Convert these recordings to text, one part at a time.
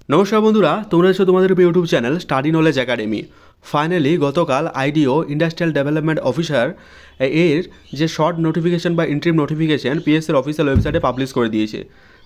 নমস্কার বন্ধুরা, তোমরা এসো তোমাদের YouTube channel study knowledge academy. Finally গতকাল আইডিও ইন্ডাস্ট্রিয়াল ডেভেলপমেন্ট অফিসার এর যে শর্ট নোটিফিকেশন বা ইন্ট্রিম নোটিফিকেশন পিএসসির অফিসিয়াল ওয়েবসাইটে পাবলিশ করে দিয়েছে।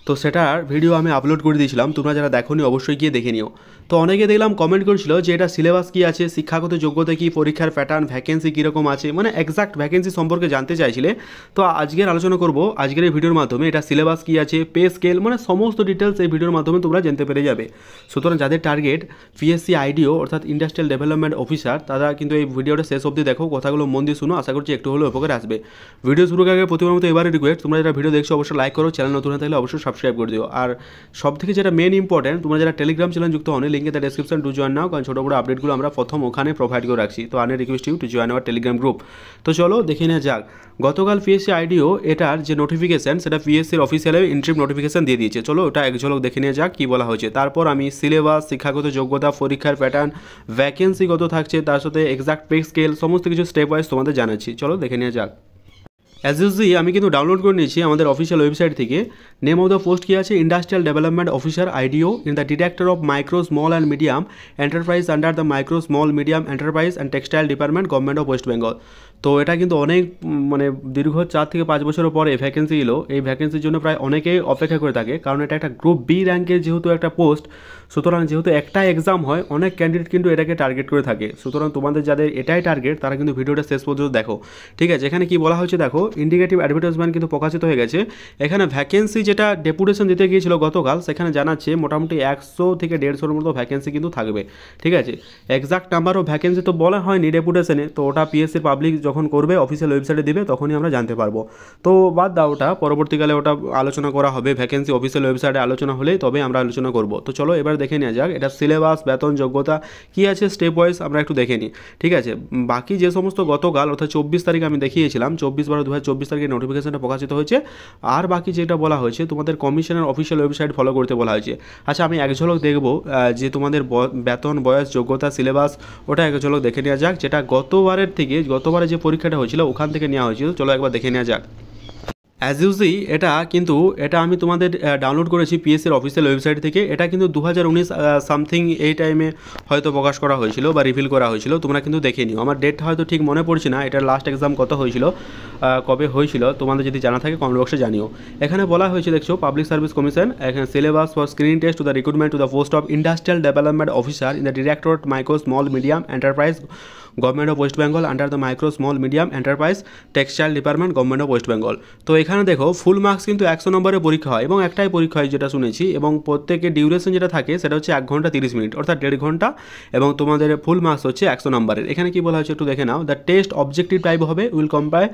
তো সেটার ভিডিও আমি আপলোড করে দিয়েছিলাম, তোমরা যারা দেখোনি অবশ্যই গিয়ে দেখে নিও। তো অনেকে দেখলাম কমেন্ট করেছিল যে এটা সিলেবাস কী আছে, শিক্ষাগত যোগ্যতা কী, পরীক্ষার প্যাটার্ন, ভ্যাকেন্সি কীরকম আছে, মানে এক্সাক্ট ভ্যাকেন্সি সম্পর্কে জানতে চাইছিলে। তো আজকের আলোচনা করব আজকের এই ভিডিওর মাধ্যমে এটা সিলেবাস কী আছে, পে স্কেল, মানে সমস্ত ডিটেলস এই ভিডিওর মাধ্যমে তোমরা জানতে পেরে যাবে। সুতরাং যাদের টার্গেট পিএসসি আইডিও অর্থাৎ ইন্ডাস্ট্রিয়াল ডেভেলপমেন্ট অফিসার, তারা কিন্তু এই ভিডিওটা শেষ অবধি দেখো, কথাগুলো মন দিয়ে শুনো, আশা করছি একটু হলেও উপকার আসবে। ভিডিও শুরু করার আগে প্রতিবার মতো এবারে রিকোয়েস্ট, তোমরা যারা ভিডিও দেখছো অবশ্যই লাইক করো, চ্যানেল নতুন হয়ে থাকলে অবশ্যই সাবস্ক্রাইব করে দিও। আর সব থেকে যেটা মেন ইম্পর্টেন্ট, তোমরা যারা টেলিগ্রাম চ্যানেল যুক্ত হন, লিঙ্কে তার ডেসক্রিপশন টু জয়েন নাও, কারণ ছোটো বড়ো আপডেটগুলো আমরা প্রথম ওখানে প্রোভাইড করে রাখছি। তো আনে request you to join our Telegram group. তো চলো দেখে নেওয়া যাক। গতকাল পিএসসি আইডিও এটার যে নোটিফিকেশান, সেটা পিএসসির অফিসিয়ালে ইন্ট্রিম নোটিফিকেশান দিয়ে দিয়েছে। চলো ওটা এক ঝলক দেখে নেওয়া যাক কী বলা হয়েছে। তারপর আমি সিলেবাস, শিক্ষাগত যোগ্যতা, পরীক্ষার প্যাটার্ন, ভ্যাকেন্সি কত থাকছে, তার সাথে এক্সাক্ট পে স্কেল, সমস্ত কিছু স্টেপ ওয়াইজ তোমাদের জানাচ্ছি। চলো দেখে নেওয়া যাক। অ্যাজ ইউজুয়ালি আমি কিন্তু ডাউনলোড করে নিয়েছি আমাদের অফিসিয়াল ওয়েবসাইট থেকে। নেম অফ দ্য পোস্ট কী আছে, industrial development officer IDEO in the director of micro small and medium enterprise under the micro small medium enterprise and textile department, government of West Bengal. তো এটা কিন্তু অনেক মানে দীর্ঘ 4 থেকে 5 বছরের পরে ভ্যাকেন্সি এলো। এই ভ্যাকেন্সির জন্য প্রায় অনেকেই অপেক্ষা করে থাকে, কারণ এটা একটা গ্রুপ বি র্যাঙ্কের যেহেতু একটা পোস্ট, সুতরাং যেহেতু একটা এক্সাম হয়, অনেক ক্যান্ডিডেট কিন্তু এটাকে টার্গেট করে থাকে। সুতরাং তোমাদের যাদের এটাই টার্গেট, তারা কিন্তু ভিডিওটা শেষ পর্যন্ত দেখো, ঠিক আছে। এখানে কি বলা হয়েছে দেখো, ইন্ডিকেটিভ অ্যাডভার্টাইজমেন্ট কিন্তু প্রকাশিত হয়ে গেছে। এখানে ভ্যাকেন্সি যেটা ডেপুটেশন দিতে গিয়েছিল গতকাল, সেখানে জানাচ্ছে মোটামুটি 100 থেকে 150-এর মতো ভ্যাকেন্সি কিন্তু থাকবে, ঠিক আছে। এক্সাক্ট নাম্বার অফ ভ্যাকেন্সি তো বলা হয়নি ডেপুটেশনে, তো ওটা পিএসসির পাবলিক যখন করবে, অফিসিয়াল ওয়েবসাইটে দিবে, তখনই আমরা জানতে পারবো। তো বাদ দাও ওটা, পরবর্তীকালে ওটা আলোচনা করা হবে, ভ্যাকেন্সি অফিসিয়াল ওয়েবসাইটে আলোচনা হলেই তবে আমরা আলোচনা করব। তো চলো এবার দেখে নেওয়া যাক এটা সিলেবাস, বেতন, যোগ্যতা কী আছে, স্টেপ ওয়াইজ আমরা একটু দেখে নিই, ঠিক আছে। বাকি যে সমস্ত গতকাল অর্থাৎ 24 তারিখ আমি দেখিয়েছিলাম, 24/12/2024 তারিখে নোটিফিকেশনটা প্রকাশিত হয়েছে। আর বাকি যেটা বলা হয়েছে, তোমাদের কমিশনের অফিসিয়াল ওয়েবসাইট ফলো করতে বলা হয়েছে। আচ্ছা আমি এক ঝলক দেখবো যে তোমাদের বেতন, বয়স, যোগ্যতা, সিলেবাস, ওটা এক ঝলক দেখে নেওয়া যাক, যেটা গতবারে যে পরীক্ষাটা হয়েছিল ওখান থেকে নেওয়া হয়েছিল। চলো একবার দেখে নেওয়া যাক। অ্যাজ ইউজুয়ালি এটা আমি তোমাদের ডাউনলোড করেছি পিএসসির অফিসিয়াল ওয়েবসাইট থেকে। এটা কিন্তু 2019 সামথিং এই টাইমে হয়তো প্রকাশ করা হয়েছিল বা রিভিল করা হয়েছিল, তোমরা কিন্তু দেখে নিও। আমার ডেটটা হয়তো ঠিক মনে পড়ছে না, এটার লাস্ট এক্সাম কত হয়েছিল, কবে হয়েছিল, তোমাদের যদি জানা থাকে কমেন্ট বক্সে জানিও। এখানে বলা হয়েছে দেখছো, পাবলিক সার্ভিস কমিশন, এখানে syllabus for screening test to the recruitment to the post of industrial development officer in the directorate micro small medium enterprise, government of West Bengal under the micro small medium enterprise textile department, government of West Bengal. তো এখানে দেখো full marks কিন্তু 100 নম্বরের পরীক্ষা হয়, এবং একটাই পরীক্ষা হয় যেটা শুনেছি, এবং প্রত্যেকের ডিউরেশন যেটা থাকে সেটা হচ্ছে 1 ঘন্টা 30 মিনিট, অর্থাৎ 1.5 ঘন্টা, এবং তোমাদের ফুল মার্কস হচ্ছে 100 নম্বরের। এখানে কি বলা হয়েছে একটু দেখে নাও। দ্য টেস্ট অবজেক্টিভ টাইপ হবে, উইল কম্পায়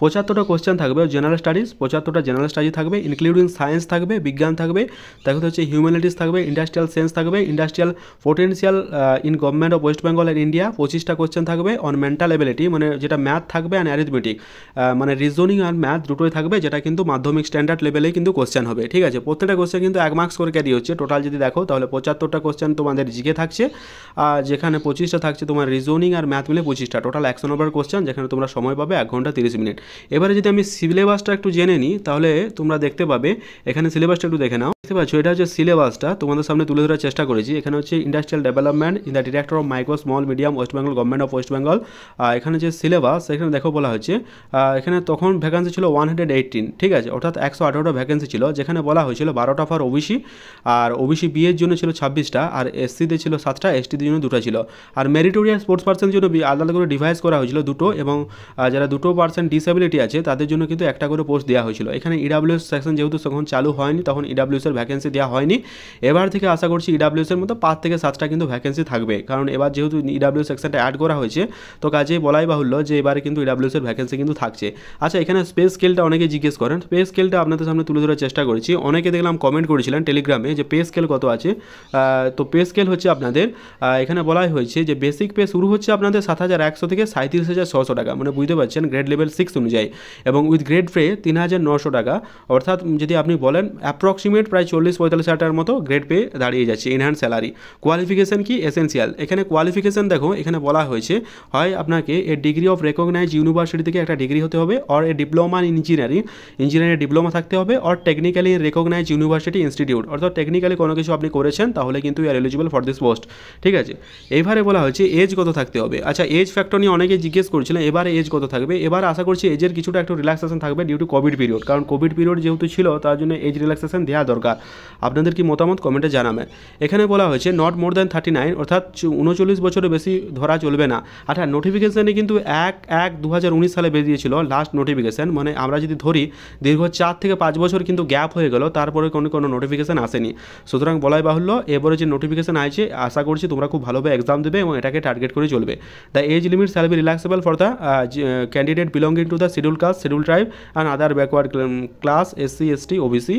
75টা কোশ্চেন থাকবে, জেনারেল স্টাডিজ 75টা জেনারেল স্টাডি থাকবে, ইনক্লুডিং সায়েন্স থাকবে, বিজ্ঞান থাকবে, দেখো হচ্ছে হিউম্যানিটিস থাকবে, ইন্ডাস্ট্রিয়াল সেন্স থাকবে, industrial potential in government of West Bengal and India 25টা কোশ্চেন থাকবে, অন মেন্টাল এবিলিটি, মানে যেটা ম্যাথ থাকবে, অ্যান্ড অ্যারিথমেটিক, মানে রিজনিং আর ম্যাথ দুটোই থাকবে, যেটা কিন্তু মাধ্যমিক স্ট্যান্ডার্ড লেভেলেই কিন্তু কোশ্চেন হবে, ঠিক আছে। প্রত্যেকটা কোশ্চেন কিন্তু 1 মার্কস করে ক্যারি হচ্ছে। টোটাল যদি দেখো তাহলে 75টা কোশ্চেন তোমাদের জিকে থাকছে, আর যেখানে 25টা থাকছে তোমার রিজনিং আর ম্যাথ মিলে 25টা, টোটাল 100 নম্বর কোশ্চেন, যেখানে তোমরা সময় পাবে 1 ঘন্টা 30 মিনিট। এবারে যদি আমি সিলেবাসটা একটু জেনে নিই, তাহলে তোমরা দেখতে পাবে এখানে সিলেবাসটা একটু দেখে নাও। দেখতে পাচ্ছ এটা হচ্ছে সিলেবাসটা, তোমাদের সামনে তুলে ধরার চেষ্টা করেছি। এখানে হচ্ছে industrial development in the director of micro small medium West Bengal, government of West Bengal. এখানে যে সিলেবাস, এখানে দেখো বলা হচ্ছে এখানে তখন ভ্যাকেন্সি ছিল 118, ঠিক আছে, অর্থাৎ 118টা ভ্যাকেন্সি ছিল, যেখানে বলা হয়েছিল 12টা ফর ওবিসি, আর ওবিসি বি এর জন্য ছিল 26টা, আর এসসিতে ছিল 7টা, এসটিদের জন্য 2টা ছিল, আর মেরিটোরিয়াস স্পোর্টস পার্সনের জন্য আলাদা করে ডিভাইস করা হয়েছিল 2টো, এবং যারা 2% ডিসেবিলিটি আছে তাদের জন্য কিন্তু একটা করে পোস্ট দেওয়া হয়েছিল। এখানে ইডাব্লিউএস সেকশন যেহেতু তখন চালু হয়নি, তখন ইডাব্লিউএস এর ভ্যাকেন্সি দেওয়া হয়নি। এবার থেকে আশা করছি ইডাব্লিউএস এর মতো 5 থেকে 7টা কিন্তু ভ্যাকেন্সি থাকবে, কারণ এবার যেহেতু ইডাব্লিউএস সেকশনটা অ্যাড করা হয়েছে, তো কাজেই বলাই বাহুল্য যে এবারে কিন্তু ইডাব্লিউএস এর ভ্যাকেন্সি কিন্তু থাকছে। আচ্ছা এখানে স্পেস স্কেলটা অনেকে জিজ্ঞেস করেন, পে স্কেলটা আপনাদের সামনে তুলে ধরার চেষ্টা করেছি। অনেকে দেখলাম কমেন্ট করেছিলেন টেলিগ্রামে যে পে স্কেল কত আছে। তো পে স্কেল হচ্ছে আপনাদের এখানে বলাই হয়েছে যে বেসিক পে শুরু হচ্ছে আপনাদের 7,100 থেকে 37,600 টাকা, মানে বুঝতে পারছেন গ্রেড লেভেল 6 অনুযায়ী, এবং উইথ গ্রেড পে 3,900 টাকা, অর্থাৎ যদি আপনি বলেন অ্যাপ্রক্সিমেট প্রায় 40-45 টাকার মতো গ্রেড পে দাঁড়িয়ে যাচ্ছে, এনহ্যান্স স্যালারি। কোয়ালিফিকেশন কি? এসেন্সিয়াল। এখানে কোয়ালিফিকেশন দেখো, এখানে বলা হয়েছে হয় আপনাকে a degree of recognise university থেকে একটা ডিগ্রি হতে হবে, or a diploma in engineering diploma থাকতে হবে, or technically recognise university institute, অর্থাৎ টেকনিক্যালি কোনো কিছু আপনি করেছেন তাহলে কিন্তু you are eligible for this post. ঠিক আছে, এইবারে বলা হয়েছে এজ কত থাকতে হবে। আচ্ছা, এজ ফ্যাক্টর নিয়ে অনেকে জিজ্ঞেস করছিলেন, এবারে এজ কত থাকবে। এবার আশা করছি এজের কিছুটা একটু রিল্যাক্সেশন থাকবে ডিউ টু কোভিড পিরিয়ড, কারণ কোভিড পিরিয়ড যেহেতু ছিল তার জন্য এজ রিল্যাক্সেশন দেওয়া দরকার। আপনাদের কি মতামত কমেন্টে জানাবেন। এখানে বলা হয়েছে নট মোর দ্যান 39, অর্থাৎ 39 বছরের বেশি ধরা চলবে না। আচ্ছা, নোটিফিকেশানে কিন্তু 1/1/2019 সালে বেরিয়েছিল লাস্ট নোটিফিকেশান, মানে আমরা যদি ধরি দীর্ঘ 4 থেকে 5 বছর কিন্তু গ্যাপ হয়ে গেল, তারপরে কোনো নোটিফিকেশান আসেনি। সুতরাং বলাই বাহুল্য এবারে যে নোটিফিকেশান আছে আশা করছি তোমরা খুব ভালোভাবে এক্সাম দেবে এবং এটাকে টার্গেট করে চলবে। The age limit shall be relaxable for the candidate belonging to the schedule caste, schedule tribe and other backward class, SC ST OBC।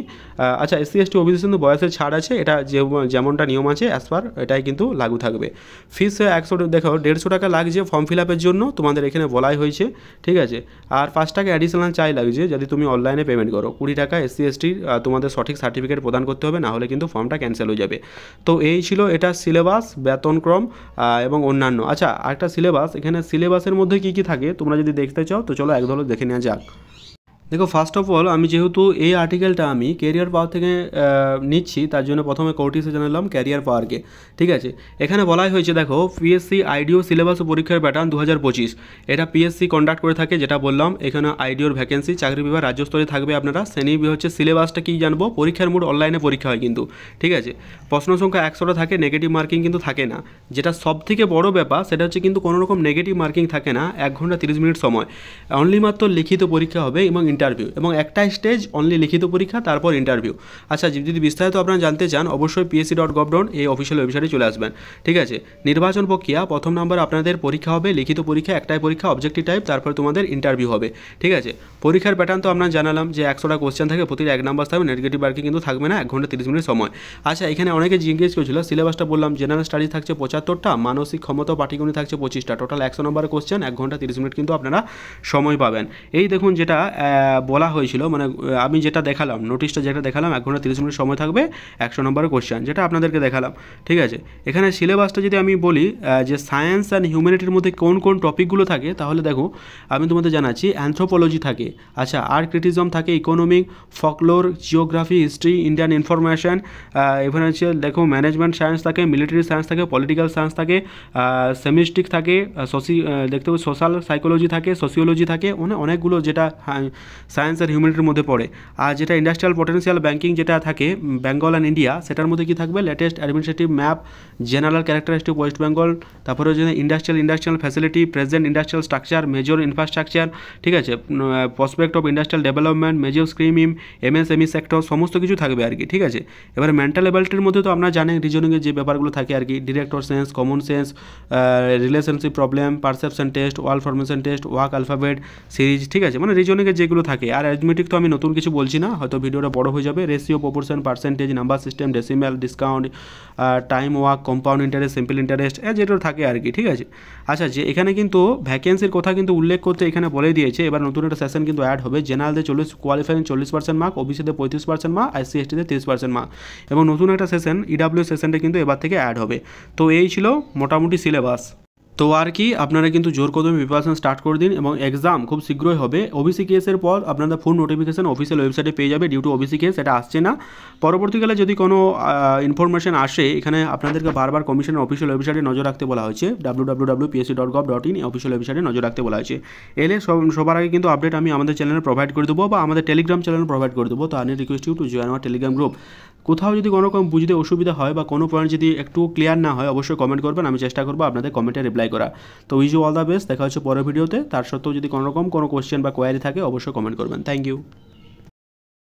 আচ্ছা, SC ST OBC কিন্তু বয়সের ছাড় আছে, এটা যেমনটা নিয়ম আছে অ্যাজ পার এটাই কিন্তু লাগু থাকবে। ফিস 100, দেখো 150 টাকা লাগছে ফর্ম ফিল আপের জন্য, তোমাদের এখানে বলাই হয়েছে। ঠিক আছে, আর 5 টাকা অ্যাডিশনাল চাই লাগছে যদি তুমি অনলাইনে পেমেন্ট করো। 20 টাকা SC ST তোমাদের সঠিক সার্টিফিকেট প্রদান করতে হবে, না হলে কিন্তু ফর্মটা ক্যান্সেল হয়ে যাবে। তো এই ছিল এটা সিলেবাস, বেতনক্রম এবং অন্যান্য। আচ্ছা, আরেকটা সিলেবাস, এখানে সিলেবাসের মধ্যে কী কী থাকে তোমরা যদি দেখতে চাও তো চলো এক ধরনের দেখে নেওয়া যাক। দেখো, ফার্স্ট অফ অল আমি যেহেতু এই আর্টিকেলটা আমি ক্যারিয়ার পাওয়ার থেকে নিচ্ছি, তার জন্য প্রথমে কোর্টিসে জানালাম ক্যারিয়ার পাওয়ারকে। ঠিক আছে, এখানে বলাই হয়েছে দেখো PSC আইডিও সিলেবাস ও পরীক্ষার প্যাটার্ন 2025, এটা PSC কন্ডাক্ট করে থাকে, যেটা বললাম। এখানে আইডিওর ভ্যাকেন্সি চাকরি বিভাগ রাজ্য স্তরে থাকবে আপনারা। শ্রেণী হচ্ছে সিলেবাসটা কী জানবো, পরীক্ষার মোড অনলাইনে পরীক্ষা হয় কিন্তু। ঠিক আছে, প্রশ্ন সংখ্যা 100টা থাকে, নেগেটিভ মার্কিং কিন্তু থাকে না। যেটা সব থেকে বড় ব্যাপার সেটা হচ্ছে কিন্তু কোনো রকম নেগেটিভ মার্কিং থাকে না। 1 ঘন্টা 30 মিনিট সময়, অনলি মাত্র লিখিত পরীক্ষা হবে এবং ইন্টারভিউ, এবং একটা স্টেজ অনলি লিখিত পরীক্ষা তারপর ইন্টারভিউ। আচ্ছা, যদি বিস্তারিত আপনারা জানতে চান অবশ্যই psc.gov.in এই অফিসিয়াল ওয়েবসাইটে চলে আসবেন। ঠিক আছে, নির্বাচন প্রক্রিয়া, প্রথম নাম্বার আপনাদের পরীক্ষা হবে, লিখিত পরীক্ষা একটাই পরীক্ষা, অবজেক্টিভ টাইপ, তারপর তোমাদের ইন্টারভিউ হবে। ঠিক আছে, পরীক্ষার প্যাটার্ন তো আমরা জানালাম যে 100টা কোশ্চেন থাকে, প্রতিটা 1 নাম্বার থাকবে, নেগেটিভ মার্কিং কিন্তু থাকবে না, 1 ঘন্টা 30 মিনিট সময়। আচ্ছা, এখানে অনেকে জিজ্ঞেস করেছিল, সিলেবাসটা বললাম, জেনারেল স্টাডি থাকছে 75টা, মানসিক ক্ষমতা পাটিগণিত থাকছে 25টা, টোটাল 100 নম্বরের কোশ্চেন, 1 ঘন্টা 30 মিনিট কিন্তু আপনারা সময় পাবেন। এই দেখুন যেটা বলা হয়েছিল, মানে আমি যেটা দেখালাম, নোটিশটা যেটা দেখালাম, 1 ঘন্টা 30 মিনিট সময় থাকবে, 100 নম্বরের কোশ্চেন, যেটা আপনাদেরকে দেখালাম। ঠিক আছে, এখানে সিলেবাসটা যদি আমি বলি যে সায়েন্স অ্যান্ড হিউম্যানিটির মধ্যে কোন কোন টপিকগুলো থাকে, তাহলে দেখো আমি তোমাদের জানাচ্ছি। অ্যানথ্রোপোলজি থাকে, আচ্ছা, আর্ট ক্রিটিজম থাকে, economic, ফকলোর, geography, history, Indian information, এখানে হচ্ছে দেখো ম্যানেজমেন্ট সায়েন্স থাকে, মিলিটারি সায়েন্স থাকে, পলিটিক্যাল সায়েন্স থাকে, সেমিস্টিক থাকে, দেখতে হবে সোশ্যাল সাইকোলজি থাকে, সোসিওলজি থাকে, অনেকগুলো যেটা সায়েন্স আর হিউম্যানিটির মধ্যে পড়ে। আর যেটা ইন্ডাস্ট্রিয়াল পটেনশিয়াল ব্যাংকিং যেটা থাকে বেঙ্গল অ্যান্ড ইন্ডিয়া, সেটার মধ্যে কি থাকবে, latest administrative map, general characteristic West Bengal, তারপরে হচ্ছে industrial facility, present industrial structure, major infrastructure. ঠিক আছে, prospect of industrial development, major scheme, MSME sector, সমস্ত কিছু থাকবে আর কি। ঠিক আছে, এবারে মেন্টাল অ্যাবিলিটির মধ্যে তো আপনারা জানেন রিজনিংয়ের যে ব্যাপারগুলো থাকে আর কি, director sense, common sense, relationship problem, perception test, word formation test, work alphabet series. ঠিক আছে, মানে রিজনিংয়ের যেগুলো থাকে। আর অ্যারিথমেটিক তো আমি নতুন কিছু বলছি না, হয়তো ভিডিওটা বড় হয়ে যাবে। Ratio, proportion, percentage, number system, decimal, discount, time work, compound interest, simple interest, যেটা থাকে আর কি। ঠিক আছে, আচ্ছা, যে এখানে কিন্তু ভ্যাকেন্সির কথা কিন্তু উল্লেখ করতে এখানে বলে দিয়েছে। এবার নতুন একটা সেশন কিন্তু অ্যাড হবে। জেনারেলদের কোয়ালিফাইং 40% মার্ক, ওবিসিদের 35% মার্ক, SC STদের 30% মার্ক, এবং নতুন একটা সেশন EWS সেশনটা কিন্তু এবার থেকে অ্যাড হবে। তো এই ছিল মোটামুটি সিলেবাস। তো আর কি, আপনারা কিন্তু জোর কদমে প্রিপারেশন স্টার্ট করে দিন, এবং এক্সাম খুব শীঘ্রই হবে। ওবিসি কেসের পর আপনাদের ফুল নোটিফিকেশন অফিসিয়াল ওয়েবসাইটে পেয়ে যাবে। ডিউ টু ওবিসি কেস এটা আসছে না, পরবর্তীকালে যদি কোনো ইনফরমেশন আসে, এখানে আপনাদেরকে বারবার কমিশনের অফিসিয়াল ওয়েবসাইটে নজর রাখতে বলা হয়েছে, www.psc.gov.in এই অফিসিয়াল ওয়েবসাইটে নজর রাখতে বলা হয়েছে। এলে সবার আগে কিন্তু আপডেট আমি আমাদের চ্যানেলে প্রোভাইড করে দেবো, বা আমাদের টেলিগ্রাম চ্যানেলে প্রোভাইড করে দেবো। তো I request you to join our Telegram group. কোথাও যদি কোনো রকম বুঝতে অসুবিধা হয় বা কোনো পয়েন্ট যদি একটু ক্লিয়ার না হয়, অবশ্যই কমেন্ট করবেন, আমি চেষ্টা করবো আপনাদের কমেন্টে রিপ্লাই করা। তো wish you all the best, দেখা হচ্ছে পরের ভিডিওতে। তার সত্ত্বেও যদি কোনো রকম কোনো কোয়েশ্চেন বা কোয়ারি থাকে অবশ্যই কমেন্ট করবেন। Thank you.